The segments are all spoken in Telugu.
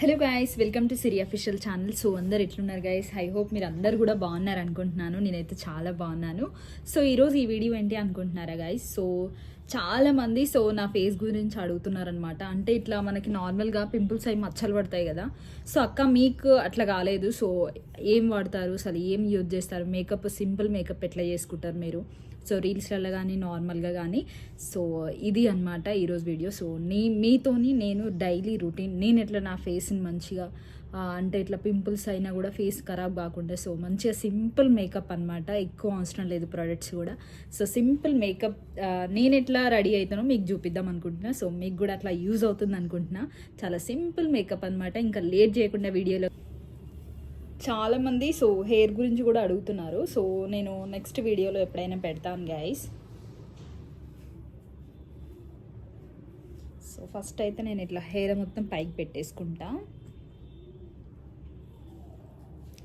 Hello guys, welcome to Siri official channel. So అందరు ఎట్లున్నారు గైస్? ఐ హోప్ మీరు అందరు కూడా బాగున్నారు అనుకుంటున్నాను. నేనైతే చాలా బాగున్నాను. సో ఈరోజు ఈ వీడియో ఏంటి అనుకుంటున్నారా గైస్? సో చాలామంది నా ఫేస్ గురించి అడుగుతున్నారనమాట. అంటే ఇట్లా మనకి నార్మల్గా పింపుల్స్ అవి మచ్చలు పడతాయి కదా. సో అక్క మీకు అట్లా కాలేదు, సో ఏం వాడతారు, అసలు ఏం యూజ్ చేస్తారు, మేకప్ సింపుల్ మేకప్ ఎట్లా చేసుకుంటారు మీరు, సో రీల్స్లలో కానీ నార్మల్గా కానీ. సో ఇది అనమాట ఈరోజు వీడియో. సో మీతోని నేను డైలీ రొటీన్, నేను ఎట్లా నా ఫేస్ని మంచిగా అంటే ఇట్లా పింపుల్స్ అయినా కూడా ఫేస్ ఖరాబ్ కాకుండా సో మంచిగా సింపుల్ మేకప్ అనమాట. ఎక్కువ అవసరం లేదు ప్రొడక్ట్స్ కూడా. సో సింపుల్ మేకప్ నేను ఎట్లా రెడీ అవుతానో మీకు చూపిద్దాం అనుకుంటున్నా. సో మీకు కూడా అట్లా యూజ్ అవుతుంది అనుకుంటున్నా. చాలా సింపుల్ మేకప్ అనమాట. ఇంకా లేట్ చేయకుండా వీడియోలో చాలామంది హెయిర్ గురించి కూడా అడుగుతున్నారు. సో నేను నెక్స్ట్ వీడియోలో ఎప్పుడైనా పెడతాను గైస్. సో ఫస్ట్ అయితే నేను ఇట్లా హెయిర్ మొత్తం పైకి పెట్టేసుకుంటా.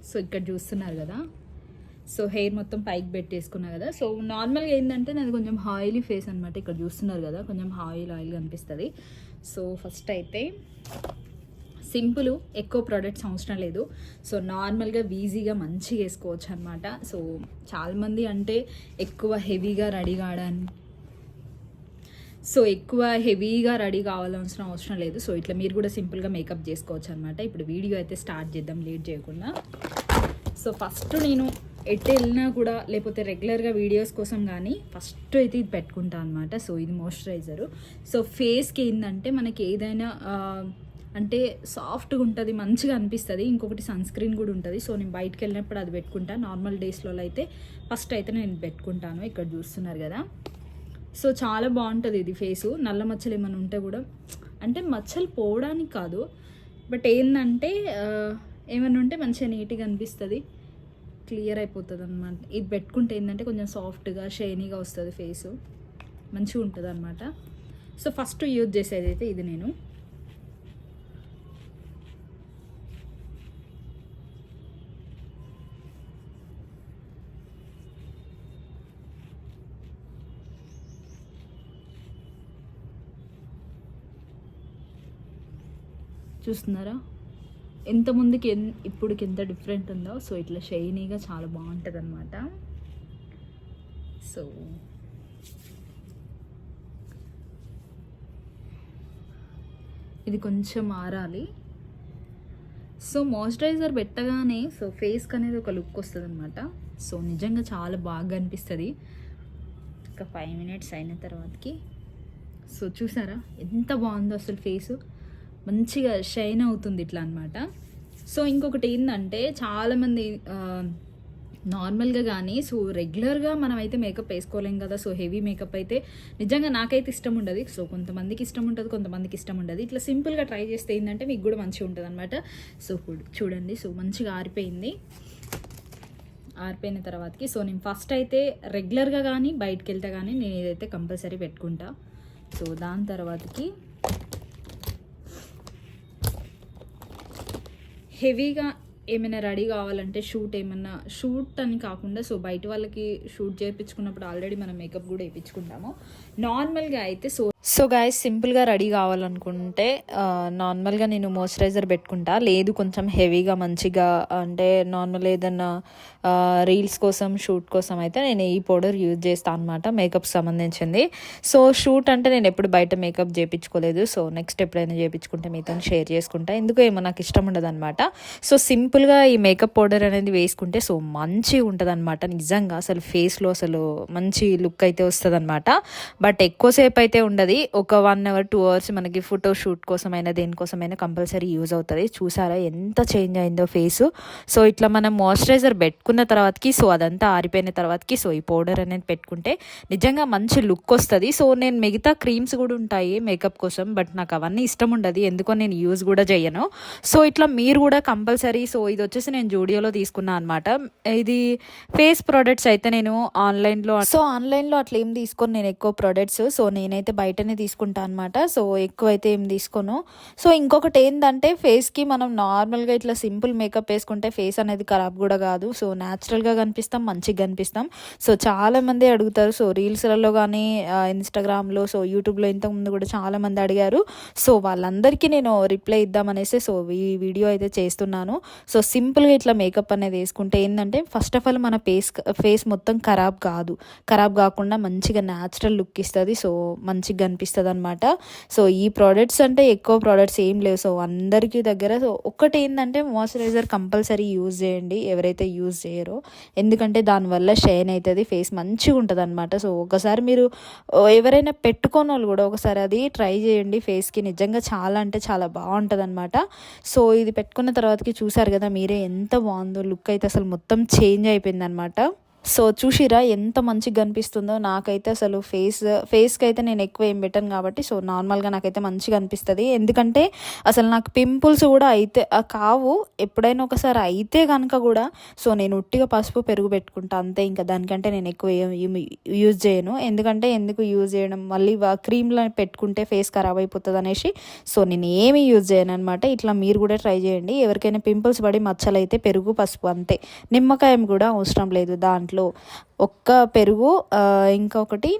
సో ఇక్కడ చూస్తున్నారు కదా, సో హెయిర్ మొత్తం పైకి పెట్టేసుకున్నా కదా. సో నార్మల్గా ఏంటంటే నాది కొంచెం ఆయిలీ ఫేస్ అనమాట. ఇక్కడ చూస్తున్నారు కదా, కొంచెం ఆయిల్ కనిపిస్తుంది. సో ఫస్ట్ అయితే సింపుల్, ఎక్కువ ప్రోడక్ట్స్ అవసరం లేదు. సో నార్మల్గా ఈజీగా మంచిగా వేసుకోవచ్చు అనమాట. సో చాలామంది అంటే ఎక్కువ హెవీగా రెడీ కావాల్సిన అవసరం లేదు. సో ఇట్లా మీరు కూడా సింపుల్గా మేకప్ చేసుకోవచ్చు అనమాట. ఇప్పుడు వీడియో అయితే స్టార్ట్ చేద్దాం లేట్ చేయకుండా. సో ఫస్ట్ నేను ఎటు వెళ్ళినా కూడా, లేకపోతే రెగ్యులర్గా వీడియోస్ కోసం కానీ ఫస్ట్ అయితే ఇది పెట్టుకుంటాను అనమాట. సో ఇది మాయిశ్చరైజరు. సో ఫేస్కి ఏంటంటే మనకి ఏదైనా అంటే సాఫ్ట్గా ఉంటుంది, మంచిగా అనిపిస్తుంది. ఇంకొకటి సన్ స్క్రీన్ కూడా ఉంటుంది. సో నేను బయటకు వెళ్ళినప్పుడు అది పెట్టుకుంటాను. నార్మల్ డేస్లో అయితే ఫస్ట్ అయితే నేను పెట్టుకుంటాను. ఇక్కడ చూస్తున్నారు కదా. సో చాలా బాగుంటుంది ఇది ఫేసు. నల్ల మచ్చలు ఏమైనా ఉంటే కూడా, అంటే మచ్చలు పోవడానికి కాదు, బట్ ఏంటంటే ఏమైనా ఉంటే మంచిగా నీట్గా అనిపిస్తుంది, క్లియర్ అయిపోతుంది అనమాట. ఇది పెట్టుకుంటే ఏంటంటే కొంచెం సాఫ్ట్గా షైనీగా వస్తుంది ఫేసు, మంచిగా ఉంటుంది అనమాట. సో ఫస్ట్ యూజ్ చేసేది అయితే ఇది నేను. చూస్తున్నారా ఎంత ముందుకి ఇప్పుడుకి ఎంత డిఫరెంట్ ఉందో. సో ఇట్లా షైనీగా చాలా బాగుంటుంది అనమాట. సో ఇది కొంచెం ఆరాలి. సో మాయిశ్చరైజర్ పెట్టగానే సో ఫేస్కి అనేది ఒక లుక్ వస్తుంది అనమాట. సో నిజంగా చాలా బాగా అనిపిస్తుంది. ఒక 5 minutes అయిన తర్వాతకి సో చూసారా ఎంత బాగుందో అసలు ఫేసు, మంచిగా షైన్ అవుతుంది ఇట్లా అనమాట. సో ఇంకొకటి ఏంటంటే చాలామంది నార్మల్గా కానీ సో రెగ్యులర్గా మనం అయితే మేకప్ వేసుకోలేం కదా. సో హెవీ మేకప్ అయితే నిజంగా నాకైతే ఇష్టం ఉండదు. సో కొంతమందికి ఇష్టం ఉంటుంది, కొంతమందికి ఇష్టం ఉండదు. ఇట్లా సింపుల్గా ట్రై చేస్తే ఏంటంటే మీకు కూడా మంచిగా ఉంటుంది అనమాట. సో చూడండి, సో మంచిగా ఆరిపోయిన తర్వాతకి సో నేను ఫస్ట్ అయితే రెగ్యులర్గా కానీ బయటకు వెళ్తే కానీ నేను ఇదైతే కంపల్సరీ పెట్టుకుంటా. సో దాని తర్వాతకి హెవీగా ఏమైనా రెడీ కావాలంటే షూట్ అని కాకుండా సో బయట వాళ్ళకి షూట్ చేయించుకున్నప్పుడు ఆల్రెడీ మనం మేకప్ కూడా వేయించుకుంటాము. నార్మల్గా అయితే సో గాయస్ సింపుల్గా రెడీ కావాలనుకుంటే నార్మల్గా నేను మాయిశ్చరైజర్ పెట్టుకుంటా. లేదు కొంచెం హెవీగా మంచిగా అంటే నార్మల్ ఏదన్నా రీల్స్ కోసం షూట్ కోసం అయితే నేను ఈ పౌడర్ యూజ్ చేస్తాను అనమాట, మేకప్ సంబంధించింది. సో షూట్ అంటే నేను ఎప్పుడు బయట మేకప్ చేయించుకోలేదు. సో నెక్స్ట్ ఎప్పుడైనా చేయించుకుంటే మీతో షేర్ చేసుకుంటా. ఎందుకో ఏమో నాకు ఇష్టం ఉండదు అనమాట. సో సింపుల్గా ఈ మేకప్ పౌడర్ అనేది వేసుకుంటే సో మంచిగా ఉంటుంది అనమాట. నిజంగా అసలు ఫేస్లో అసలు మంచి లుక్ అయితే వస్తుంది అనమాట. బట్ ఎక్కువసేపు అయితే ఉండదు. ఒక 1 hour 2 hours మనకి ఫోటో షూట్ కోసమైనా దేనికోసమైనా కంపల్సరీ యూజ్ అవుతుంది. చూసారా ఎంత చేంజ్ అయిందో ఫేసు. సో ఇట్లా మనం మాయిశ్చరైజర్ పెట్టుకున్న తర్వాతకి సో అదంతా ఆరిపోయిన తర్వాతకి సో ఈ పౌడర్ అనేది పెట్టుకుంటే నిజంగా మంచి లుక్ వస్తుంది. సో నేను మిగతా క్రీమ్స్ కూడా ఉంటాయి మేకప్ కోసం, బట్ నాకు అవన్నీ ఇష్టం ఉండదు, ఎందుకో నేను యూజ్ కూడా చేయను. సో ఇట్లా మీరు కూడా కంపల్సరీ. సో ఇది వచ్చేసి నేను జూడియోలో తీసుకున్నాను అనమాట. ఇది ఫేస్ ప్రోడక్ట్స్ అయితే నేను ఆన్లైన్లో అట్లా ఏం తీసుకొని నేను ఎక్కువ ప్రోడక్ట్స్ సో నేనైతే బయటనే తక్కువనే తీసుకుంటాను అనమాట. సో ఎక్కువైతే ఏం తీసుకోను. సో ఇంకొకటి ఏంటంటే ఫేస్కి మనం నార్మల్గా ఇట్లా సింపుల్ మేకప్ వేసుకుంటే ఫేస్ అనేది ఖరాబ్ కూడా కాదు. సో న్యాచురల్గా కనిపిస్తాం, మంచిగా కనిపిస్తాం. సో చాలామంది అడుగుతారు. సో రీల్స్లలో కానీ ఇన్స్టాగ్రామ్లో, సో యూట్యూబ్లో ఇంతకుముందు కూడా చాలామంది అడిగారు. సో వాళ్ళందరికీ నేను రిప్లై ఇద్దామనేసి సో ఈ వీడియో అయితే చేస్తున్నాను. సో సింపుల్గా ఇట్లా మేకప్ అనేది వేసుకుంటే ఏంటంటే ఫస్ట్ ఆఫ్ ఆల్ మన ఫేస్ మొత్తం ఖరాబ్ కాకుండా మంచిగా న్యాచురల్ లుక్ ఇస్తుంది. సో మంచిగా కనిపిస్తుంది అనమాట. సో ఈ ప్రోడక్ట్స్ అంటే ఎక్కువ ప్రోడక్ట్స్ ఏం లేవు. సో అందరికీ దగ్గర సో ఒకటి ఏంటంటే మాయిశ్చరైజర్ కంపల్సరీ యూజ్ చేయండి ఎవరైతే యూజ్ చేయరో, ఎందుకంటే దానివల్ల షైన్ అవుతుంది, ఫేస్ మంచిగా ఉంటుంది అనమాట. సో ఒకసారి మీరు ఎవరైనా పెట్టుకోని వాళ్ళు కూడా ఒకసారి అది ట్రై చేయండి ఫేస్కి, నిజంగా చాలా అంటే చాలా బాగుంటుంది అనమాట. సో ఇది పెట్టుకున్న తర్వాతకి చూసారు కదా మీరే ఎంత బాగుందో, లుక్ అయితే అసలు మొత్తం చేంజ్ అయిపోయింది అనమాట. సో చూసిరా ఎంత మంచిగా కనిపిస్తుందో. నాకైతే అసలు ఫేస్కి అయితే నేను ఎక్కువ ఏం పెట్టాను కాబట్టి సో నార్మల్గా నాకైతే మంచిగా అనిపిస్తుంది. ఎందుకంటే అసలు నాకు పింపుల్స్ కూడా అయితే కావు, ఎప్పుడైనా ఒకసారి అయితే కనుక కూడా సో నేను ఉట్టిగా పసుపు పెరుగు పెట్టుకుంటా అంతే. ఇంకా దానికంటే నేను ఎక్కువ యూజ్ చేయను. ఎందుకు యూజ్ చేయడం, మళ్ళీ క్రీమ్లో పెట్టుకుంటే ఫేస్ ఖరాబ్ అయిపోతుంది అనేసి సో నేను ఏమీ యూజ్ చేయను అనమాట. ఇట్లా మీరు కూడా ట్రై చేయండి. ఎవరికైనా పింపుల్స్ పడి మచ్చలైతే పెరుగు పసుపు అంతే, నిమ్మకాయం కూడా అవసరం లేదు. దాంట్లో ఒక్క పెరుగు ఇంకొకటి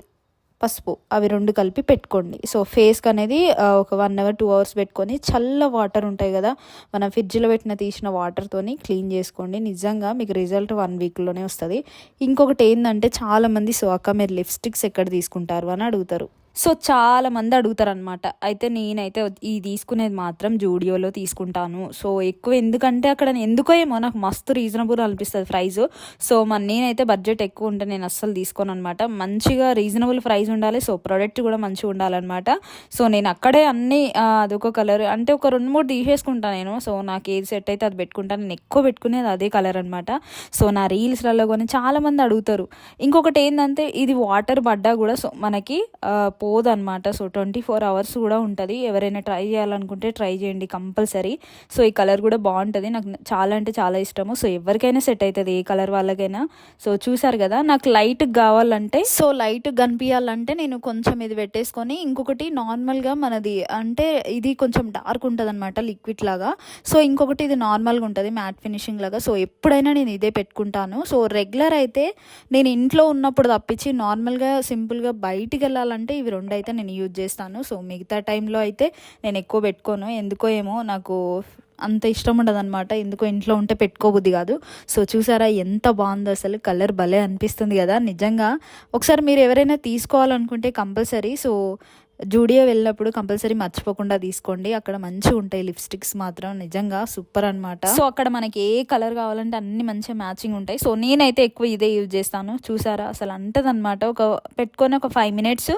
పసుపు అవి 2 కలిపి పెట్టుకోండి. సో ఫేస్కి అనేది ఒక 1 అవర్ 2 అవర్స్ పెట్టుకొని చల్ల వాటర్ ఉంటాయి కదా, మనం ఫ్రిడ్జ్లో తీసిన వాటర్తోని క్లీన్ చేసుకోండి. నిజంగా మీకు రిజల్ట్ 1 వీక్లోనే వస్తుంది. ఇంకొకటి ఏంటంటే చాలామంది సో అక్క మీరు లిప్స్టిక్స్ ఎక్కడ తీసుకుంటారు అని అడుగుతారు. సో చాలా మంది అడుగుతారు అనమాట. అయితే నేనైతే ఈ తీసుకునేది మాత్రం జూడియోలో తీసుకుంటాను. సో ఎక్కువ ఎందుకంటే అక్కడ ఎందుకో ఏమో నాకు మస్తు రీజనబుల్ అనిపిస్తుంది ప్రైస్. సో నేనైతే బడ్జెట్ ఎక్కువ ఉంటే నేను అస్సలు తీసుకోను అనమాట. మంచిగా రీజనబుల్ ప్రైస్ ఉండాలి, సో ప్రోడక్ట్ కూడా మంచిగా ఉండాలన్నమాట. సో నేను అక్కడే అన్నీ అదొక కలర్ అంటే ఒక 2-3 తీసేసుకుంటాను నేను. సో నాకు ఏది సెట్ అయితే అది పెట్టుకుంటాను. నేను ఎక్కువ పెట్టుకునేది అదే కలర్ అనమాట. సో నా రీల్స్లలో కానీ చాలామంది అడుగుతారు. ఇంకొకటి ఏంటంటే ఇది వాటర్ పడ్డా కూడా సో మనకి పోదన్నమాట. సో 24 అవర్స్ కూడా ఉంటుంది. ఎవరైనా ట్రై చేయాలనుకుంటే ట్రై చేయండి కంపల్సరీ. సో ఈ కలర్ కూడా బాగుంటుంది, నాకు చాలా అంటే చాలా ఇష్టము. సో ఎవరికైనా సెట్ అవుతుంది, ఏ కలర్ వాళ్ళకైనా. సో చూసారు కదా, నాకు లైట్ కావాలంటే సో లైట్ కనిపించాలంటే నేను కొంచెం ఇది పెట్టేసుకొని, ఇంకొకటి నార్మల్గా మనది అంటే ఇది కొంచెం డార్క్ ఉంటుంది అనమాట లిక్విడ్ లాగా. సో ఇంకొకటి ఇది నార్మల్గా ఉంటుంది మ్యాట్ ఫినిషింగ్ లాగా. సో ఎప్పుడైనా నేను ఇదే పెట్టుకుంటాను. సో రెగ్యులర్ అయితే నేను ఇంట్లో ఉన్నప్పుడు తప్పించి నార్మల్గా సింపుల్గా బయటికి వెళ్ళాలంటే ఇవి 2 అయితే నేను యూజ్ చేస్తాను. సో మిగతా టైంలో అయితే నేను ఎక్కువ పెట్టుకోను. ఎందుకో ఏమో నాకు అంత ఇష్టం ఉండదు అనమాట. ఎందుకో ఇంట్లో ఉంటే పెట్టుకోబుద్ది కాదు. సో చూసారా ఎంత బాగుందో, అసలు కలర్ భలే అనిపిస్తుంది కదా. నిజంగా ఒకసారి మీరు ఎవరైనా తీసుకోవాలనుకుంటే కంపల్సరీ సో జూడియో వెళ్ళినప్పుడు కంపల్సరీ మర్చిపోకుండా తీసుకోండి. అక్కడ మంచిగా ఉంటాయి లిప్స్టిక్స్ మాత్రం, నిజంగా సూపర్ అనమాట. సో అక్కడ మనకి ఏ కలర్ కావాలంటే అన్ని మంచిగా మ్యాచింగ్ ఉంటాయి. సో నేనైతే ఎక్కువ ఇదే యూజ్ చేస్తాను. చూసారా అసలు అంటదనమాట. పెట్టుకొని ఒక 5 మినిట్స్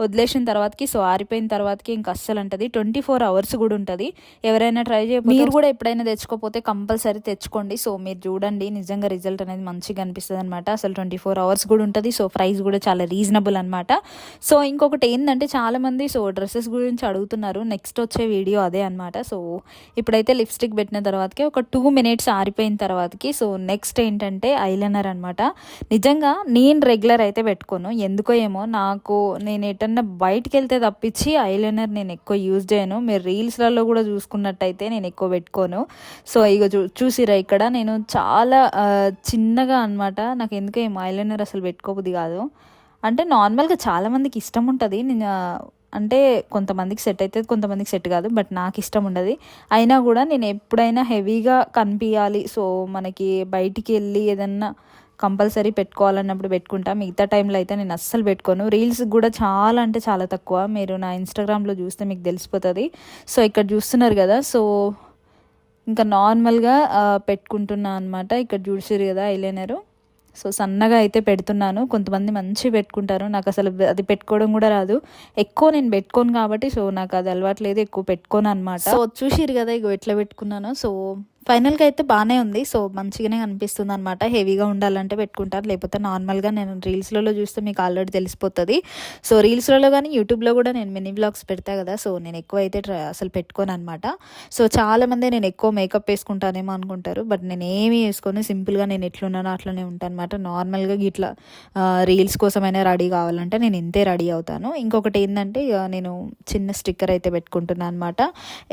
వదిలేసిన తర్వాతకి సో ఆరిపోయిన తర్వాతకి ఇంకా అస్సలు అంటది. 24 అవర్స్ కూడా ఉంటుంది. ఎవరైనా ట్రై చేయకపోతే మీరు కూడా ఎప్పుడైనా తెచ్చుకోకపోతే కంపల్సరీ తెచ్చుకోండి. సో మీరు చూడండి నిజంగా రిజల్ట్ అనేది మంచిగా అనిపిస్తుంది అనమాట. అసలు 24 అవర్స్ కూడా ఉంటుంది. సో ప్రైస్ కూడా చాలా రీజనబుల్ అనమాట. సో ఇంకొకటి ఏంటంటే చాలా మంది సో డ్రెస్సెస్ గురించి అడుగుతున్నారు. నెక్స్ట్ వచ్చే వీడియో అదే అనమాట. సో ఇప్పుడైతే లిప్స్టిక్ పెట్టిన తర్వాతకి ఒక 2 మినిట్స్ ఆరిపోయిన తర్వాతకి సో నెక్స్ట్ ఏంటంటే ఐలైనర్ అనమాట. నిజంగా నేను రెగ్యులర్ అయితే పెట్టుకోను, ఎందుకో ఏమో నాకు నేను ఎటన్నా బయటికి వెళ్తే తప్పించి ఐలైనర్ నేను ఎక్కువ యూజ్ చేయను. మీరు రీల్స్లలో కూడా చూసుకున్నట్టయితే నేను ఎక్కువ పెట్టుకోను. సో ఇక చూసిరా ఇక్కడ నేను చాలా చిన్నగా అనమాట. నాకు ఎందుకో ఏమో ఐలైనర్ అసలు పెట్టుకోబుద్ది కాదు. అంటే నార్మల్గా చాలామందికి ఇష్టం ఉంటుంది, నేను అంటే కొంతమందికి సెట్ అవుతుంది, కొంతమందికి సెట్ కాదు. బట్ నాకు ఇష్టం ఉండదు. అయినా కూడా నేను ఎప్పుడైనా హెవీగా కనిపించాలి, సో మనకి బయటికి వెళ్ళి ఏదన్నా కంపల్సరీ పెట్టుకోవాలన్నప్పుడు పెట్టుకుంటా. మిగతా టైంలో అయితే నేను అస్సలు పెట్టుకోను. రీల్స్ కూడా చాలా అంటే చాలా తక్కువ. మీరు నా ఇన్స్టాగ్రామ్లో చూస్తే మీకు తెలిసిపోతుంది. సో ఇక్కడ చూస్తున్నారు కదా, సో ఇంకా నార్మల్గా పెట్టుకుంటున్నా అనమాట. ఇక్కడ చూసారు కదా ఐలైనరు. సో సన్నగా అయితే పెడుతున్నాను. కొంతమంది మంచి పెట్టుకుంటారు, నాకు అసలు అది పెట్టుకోవడం కూడా రాదు. ఎక్కువ నేను పెట్టుకోను కాబట్టి సో నాకు అది అలవాటు లేదు, ఎక్కువ పెట్టుకోను అనమాట. సో చూసిరు కదా ఇగో ఎట్లా పెట్టుకున్నాను. సో ఫైనల్గా అయితే బాగానే ఉంది. సో మంచిగానే అనిపిస్తుంది అనమాట. హెవీగా ఉండాలంటే పెట్టుకుంటారు, లేకపోతే నార్మల్గా నేను రీల్స్లలో చూస్తే మీకు ఆల్రెడీ తెలిసిపోతుంది. సో రీల్స్లలో కానీ యూట్యూబ్లో కూడా నేను మినీ వ్లాగ్స్ పెడతా కదా, సో నేను ఎక్కువ అయితే అసలు పెట్టుకోను అనమాట. సో చాలామంది నేను ఎక్కువ మేకప్ వేసుకుంటానేమో అనుకుంటారు, బట్ నేను ఏమి వేసుకొని సింపుల్గా నేను ఎట్లున్నానో అట్లనే ఉంటాను అనమాట. నార్మల్గా ఇట్లా రీల్స్ కోసమైనా రెడీ కావాలంటే నేను ఇంతే రెడీ అవుతాను. ఇంకొకటి ఏంటంటే నేను చిన్న స్టిక్కర్ అయితే పెట్టుకుంటున్నాను అనమాట.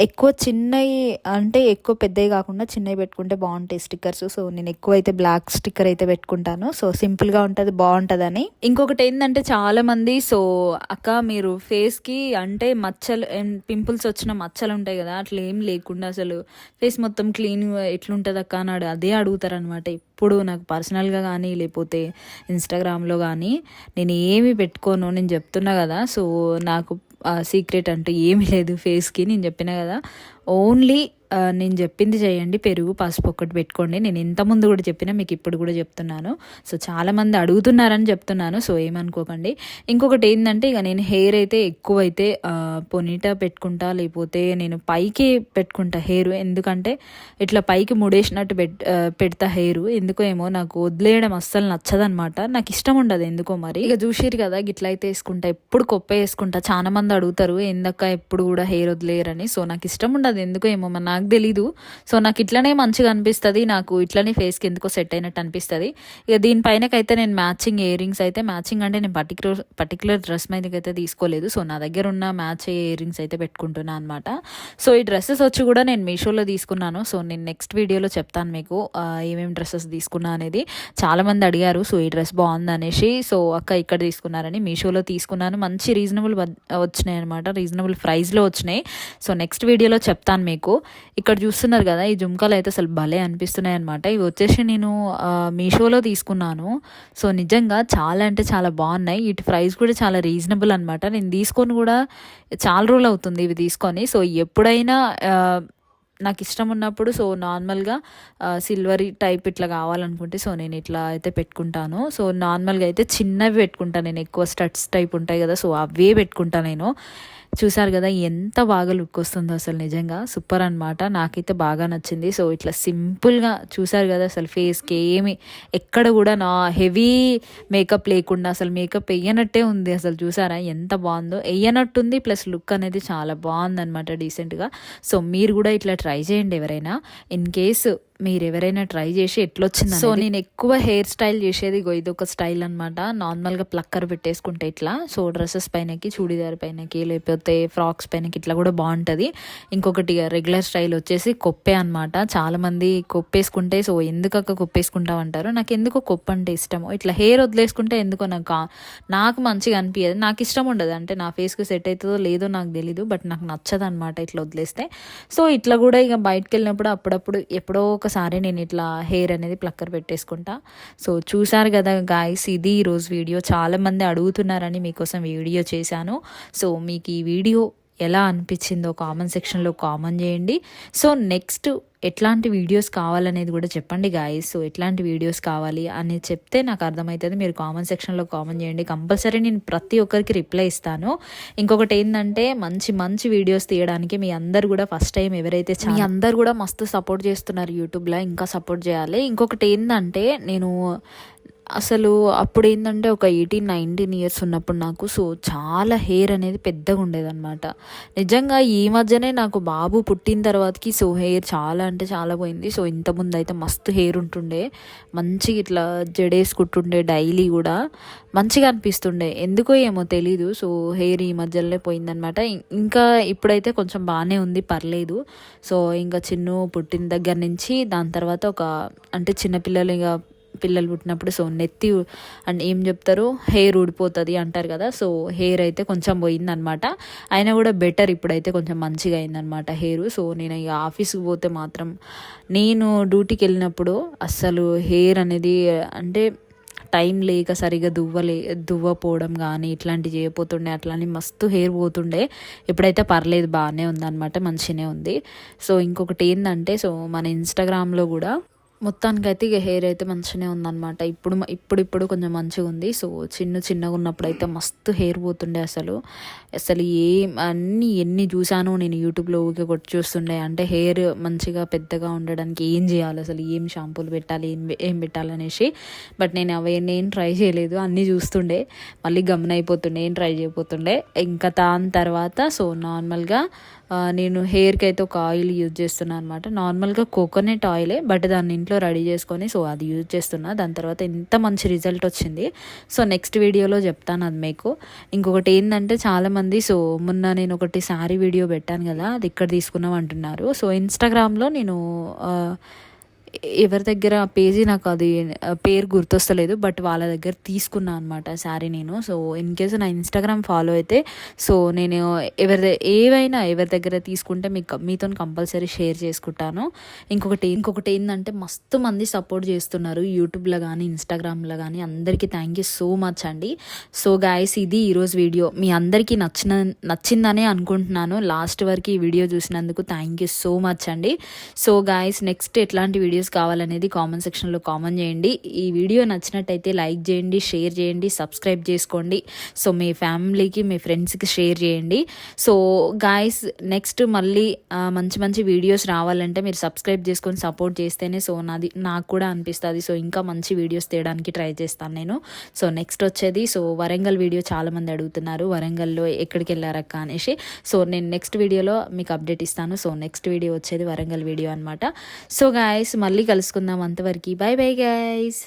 ఎక్కువ చిన్నవి అంటే ఎక్కువ పెద్దవి కాకుండా చిన్నవి పెట్టుకుంటే బాగుంటాయి స్టిక్కర్స్. సో నేను ఎక్కువ అయితే బ్లాక్ స్టిక్కర్ అయితే పెట్టుకుంటాను. సో సింపుల్గా ఉంటుంది, బాగుంటుందని. ఇంకొకటి ఏంటంటే చాలా మంది సో అక్క మీరు ఫేస్కి అంటే మచ్చలు పింపుల్స్ వచ్చిన మచ్చలు ఉంటాయి కదా, అట్లా ఏం లేకుండా అసలు ఫేస్ మొత్తం క్లీన్ ఎట్లుంటుంది అక్క అని అదే అడుగుతారు అనమాట. ఇప్పుడు నాకు పర్సనల్గా కానీ లేకపోతే ఇన్స్టాగ్రామ్లో కానీ నేను ఏమి పెట్టుకోను, నేను చెప్తున్నా కదా. సో నాకు సీక్రెట్ అంటూ ఏమీ లేదు ఫేస్కి. నేను చెప్పిన కదా, ఓన్లీ నేను చెప్పింది చేయండి, పెరుగు పసుపు ఒక్కటి పెట్టుకోండి. నేను ఇంతకుముందు కూడా చెప్పినా, మీకు ఇప్పుడు కూడా చెప్తున్నాను. సో చాలామంది అడుగుతున్నారని చెప్తున్నాను, సో ఏమనుకోకండి. ఇంకొకటి ఏంటంటే ఇక నేను హెయిర్ అయితే ఎక్కువైతే పొనీటా పెట్టుకుంటా, లేకపోతే నేను పైకి పెట్టుకుంటా హెయిర్. ఎందుకంటే ఇట్లా పైకి ముడేసినట్టు పెడతా హెయిర్. ఎందుకో ఏమో నాకు వదిలేయడం అస్సలు నచ్చదనమాట, నాకు ఇష్టం ఉండదు ఎందుకో మరి. ఇక చూసిరు కదా గిట్ల అయితే వేసుకుంటా, ఎప్పుడు కొప్ప వేసుకుంటా. చాలా మంది అడుగుతారు ఎందుక ఎప్పుడు కూడా హెయిర్ వదిలేయరని. సో నాకు ఇష్టం ఉండదు ఎందుకో ఏమో మరి, నాకు తెలీదు. సో నాకు ఇట్లనే మంచిగా అనిపిస్తుంది, నాకు ఇట్లనే ఫేస్కి ఎందుకో సెట్ అయినట్టు అనిపిస్తుంది. ఇక దీనిపైనకైతే నేను మ్యాచింగ్ ఇయర్ రింగ్స్ అయితే, మ్యాచింగ్ అంటే నేను పర్టికులర్ డ్రెస్ మీదకైతే తీసుకోలేదు. సో నా దగ్గర ఉన్న మ్యాచ్ ఇయర్ రింగ్స్ అయితే పెట్టుకుంటున్నాను అనమాట. సో ఈ డ్రెస్సెస్ వచ్చి కూడా నేను మీషోలో తీసుకున్నాను. సో నేను నెక్స్ట్ వీడియోలో చెప్తాను మీకు ఏమేమి డ్రెస్సెస్ తీసుకున్నా అనేది. చాలామంది అడిగారు సో ఈ డ్రెస్ బాగుంది అనేసి. సో అక్క ఇక్కడ తీసుకున్నారని మీషోలో తీసుకున్నాను. మంచి రీజనబుల్ వచ్చినాయి అనమాట, రీజనబుల్ ప్రైస్లో వచ్చినాయి. సో నెక్స్ట్ వీడియోలో చెప్తాను మీకు. ఇక్కడ చూస్తున్నారు కదా ఈ జుమ్కాలు అయితే అసలు భలే అనిపిస్తున్నాయి అనమాట. ఇవి వచ్చేసి నేను మీషోలో తీసుకున్నాను. సో నిజంగా చాలా అంటే చాలా బాగున్నాయి. వీటి ప్రైస్ కూడా చాలా రీజనబుల్ అనమాట. నేను తీసుకొని కూడా చాలా రోజులు అవుతుంది ఇవి తీసుకొని. సో ఎప్పుడైనా నాకు ఇష్టం ఉన్నప్పుడు సో నార్మల్గా సిల్వరీ టైప్ ఇట్లా కావాలనుకుంటే సో నేను ఇట్లా అయితే పెట్టుకుంటాను. సో నార్మల్గా అయితే చిన్నవి పెట్టుకుంటాను నేను, ఎక్కువ స్టడ్స్ టైప్ ఉంటాయి కదా, సో అవే పెట్టుకుంటాను నేను. చూసారు కదా ఎంత బాగా లుక్ వస్తుందో, అసలు నిజంగా సూపర్ అనమాట. నాకైతే బాగా నచ్చింది. సో ఇట్లా సింపుల్గా చూసారు కదా, అసలు ఫేస్కి ఏమి ఎక్కడ కూడా నా హెవీ మేకప్ లేకుండా అసలు మేకప్ వేయనట్టే ఉంది. అసలు చూసారా ఎంత బాగుందో, వేయనట్టుంది. ప్లస్ లుక్ అనేది చాలా బాగుందనమాట డీసెంట్గా. సో మీరు కూడా ఇట్లా ట్రై చేయండి ఎవరైనా. ఇన్ కేసు మీరు ఎవరైనా ట్రై చేసి ఎట్లొచ్చింది. సో నేను ఎక్కువ హెయిర్ స్టైల్ చేసేది ఇది ఒక స్టైల్ అనమాట. నార్మల్గా ప్లక్కర్ పెట్టేసుకుంటే ఇట్లా, సో డ్రెస్సెస్ పైనకి, చూడీదార్ పైనకి, లేకపోతే ఫ్రాక్స్ పైనకి ఇట్లా కూడా బాగుంటుంది. ఇంకొకటి రెగ్యులర్ స్టైల్ వచ్చేసి కొప్పే అనమాట. చాలామంది కొప్పేసుకుంటే సో ఎందుకక్క కొప్పేసుకుంటావు అంటారు. నాకు ఎందుకో కొప్ప అంటే ఇష్టము. ఇట్లా హెయిర్ వదిలేసుకుంటే ఎందుకో నాకు మంచిగా అనిపించదు, నాకు ఇష్టం ఉండదు. అంటే నా ఫేస్కి సెట్ అవుతుందో లేదో నాకు తెలీదు, బట్ నాకు నచ్చదు అనమాట ఇట్లా వదిలేస్తే. సో ఇట్లా కూడా ఇక బయటకు వెళ్ళినప్పుడు అప్పుడప్పుడు ఎప్పుడో ఒకసారి నేను ఇట్లా హెయిర్ అనేది ప్లక్కర్ పెట్టేసుకుంటా. సో చూసారు కదా గాయ్స్, ఇది ఈరోజు వీడియో. చాలామంది అడుగుతున్నారని మీకోసం వీడియో చేశాను. సో మీకు ఈ వీడియో ఎలా అనిపించిందో కామెంట్ సెక్షన్లో కామెంట్ చేయండి. సో నెక్స్ట్ ఎట్లాంటి వీడియోస్ కావాలనేది కూడా చెప్పండి గాయస్. సో ఎట్లాంటి వీడియోస్ కావాలి అని చెప్తే నాకు అర్థమవుతుంది. మీరు కామెంట్ సెక్షన్లో కామెంట్ చేయండి, కంపల్సరీ నేను ప్రతి ఒక్కరికి రిప్లై ఇస్తాను. ఇంకొకటి ఏంటంటే మంచి మంచి వీడియోస్ తీయడానికి మీ అందరు కూడా ఫస్ట్ టైం ఎవరైతే మీ అందరు కూడా మస్తు సపోర్ట్ చేస్తున్నారు యూట్యూబ్లో, ఇంకా సపోర్ట్ చేయాలి. ఇంకొకటి ఏంటంటే నేను అసలు అప్పుడు ఏంటంటే ఒక 18-19 ఇయర్స్ ఉన్నప్పుడు నాకు సో చాలా హెయిర్ అనేది పెద్దగా ఉండేదన్నమాట. నిజంగా ఈ మధ్యనే నాకు బాబు పుట్టిన తర్వాతకి సో హెయిర్ చాలా అంటే చాలా పోయింది. సో ఇంతకుముందు అయితే మస్తు హెయిర్ ఉంటుండే, మంచిగా ఇట్లా జడేసుకుంటుండే, డైలీ కూడా మంచిగా అనిపిస్తుండే. ఎందుకో ఏమో తెలీదు. సో హెయిర్ ఈ మధ్యలోనే పోయిందనమాట. ఇంకా ఇప్పుడైతే కొంచెం బాగానే ఉంది, పర్లేదు. సో ఇంకా చిన్ను పుట్టిన దగ్గర నుంచి దాని తర్వాత ఒక అంటే చిన్నపిల్లలు ఇక పిల్లలు పుట్టినప్పుడు సో నెత్తి అండ్ ఏం చెప్తారు హెయిర్ ఊడిపోతుంది అంటారు కదా. సో హెయిర్ అయితే కొంచెం పోయిందనమాట. అయినా కూడా బెటర్, ఇప్పుడైతే కొంచెం మంచిగా అయిందనమాట హెయిర్. సో నేను ఇక ఆఫీస్కి పోతే మాత్రం, నేను డ్యూటీకి వెళ్ళినప్పుడు అస్సలు హెయిర్ అనేది అంటే టైం లేక సరిగా దువ్వపోవడం కానీ ఇట్లాంటివి చేయపోతుండే, అట్లానే మస్తు హెయిర్ పోతుండే. ఇప్పుడైతే పర్లేదు, బాగానే ఉందన్నమాట, మంచిగానే ఉంది. సో ఇంకొకటి ఏంటంటే సో మన ఇన్స్టాగ్రామ్లో కూడా మొత్తానికైతే ఇక హెయిర్ అయితే మంచిగానే ఉందన్నమాట. ఇప్పుడు కొంచెం మంచిగా ఉంది. సో చిన్నగా ఉన్నప్పుడు అయితే మస్తు హెయిర్ పోతుండే అసలు ఎన్ని చూసానో నేను యూట్యూబ్లో ఊరికే కొట్టి చూస్తుండే. అంటే హెయిర్ మంచిగా పెద్దగా ఉండడానికి ఏం చేయాలి, అసలు ఏం షాంపూలు పెట్టాలి, ఏం పెట్టాలనేసి. బట్ నేను అవన్నీ ట్రై చేయలేదు, అన్నీ చూస్తుండే మళ్ళీ గమన అయిపోతుండే, ఏం ట్రై చేయబోతుండే. ఇంకా దాని తర్వాత సో నార్మల్గా నేను హెయిర్కి అయితే ఒక ఆయిల్ యూజ్ చేస్తున్నాను అనమాట. నార్మల్గా కోకోనట్ ఆయిలే, బట్ దాన్ని ఇంట్లో రెడీ చేసుకొని సో అది యూజ్ చేస్తున్నా. దాని తర్వాత ఎంత మంచి రిజల్ట్ వచ్చింది. సో నెక్స్ట్ వీడియోలో చెప్తాను అది మీకు. ఇంకొకటి ఏంటంటే చాలామంది సో మొన్న నేను ఒకటి శారీ వీడియో పెట్టాను కదా, అది ఇక్కడ తీసుకున్నాం అంటున్నారు. సో ఇన్స్టాగ్రామ్లో నేను ఎవరి దగ్గర పేజీ నాకు అది పేరు గుర్తొస్తలేదు, బట్ వాళ్ళ దగ్గర తీసుకున్నాను అనమాట శారీ నేను. సో ఇన్ కేసు నా ఇన్స్టాగ్రామ్ ఫాలో అయితే సో నేను ఎవరి దగ్గర తీసుకుంటే మీతో కంపల్సరీ షేర్ చేసుకుంటాను. ఇంకొకటి ఏంటంటే మస్తు మంది సపోర్ట్ చేస్తున్నారు యూట్యూబ్లో కానీ ఇన్స్టాగ్రామ్లో కానీ. అందరికీ థ్యాంక్ యూ సో మచ్ అండి. సో గాయస్ ఇది ఈరోజు వీడియో. మీ అందరికీ నచ్చిందనే అనుకుంటున్నాను. లాస్ట్ వరకు ఈ వీడియో చూసినందుకు థ్యాంక్ యూ సో మచ్ అండి. సో గాయస్ నెక్స్ట్ ఎట్లాంటి వీడియోస్ కావాలనేది కామెంట్ సెక్షన్లో కామెంట్ చేయండి. ఈ వీడియో నచ్చినట్టయితే లైక్ చేయండి, షేర్ చేయండి, సబ్స్క్రైబ్ చేసుకోండి. సో మీ ఫ్యామిలీకి మీ ఫ్రెండ్స్కి షేర్ చేయండి. సో గాయస్ నెక్స్ట్ మళ్ళీ మంచి వీడియోస్ రావాలంటే మీరు సబ్స్క్రైబ్ చేసుకొని సపోర్ట్ చేస్తేనే సో నాకు కూడా అనిపిస్తుంది. సో ఇంకా మంచి వీడియోస్ తీయడానికి ట్రై చేస్తాను నేను. సో నెక్స్ట్ వచ్చేది సో వరంగల్ వీడియో చాలామంది అడుగుతున్నారు, వరంగల్లో ఎక్కడికి వెళ్ళారక్క అనేసి. సో నేను నెక్స్ట్ వీడియోలో మీకు అప్డేట్ ఇస్తాను. సో నెక్స్ట్ వీడియో వచ్చేది వరంగల్ వీడియో అనమాట. సో గాయస్ మళ్ళీ కలుసుకుందాం. అంతవరకు బై బై గైస్.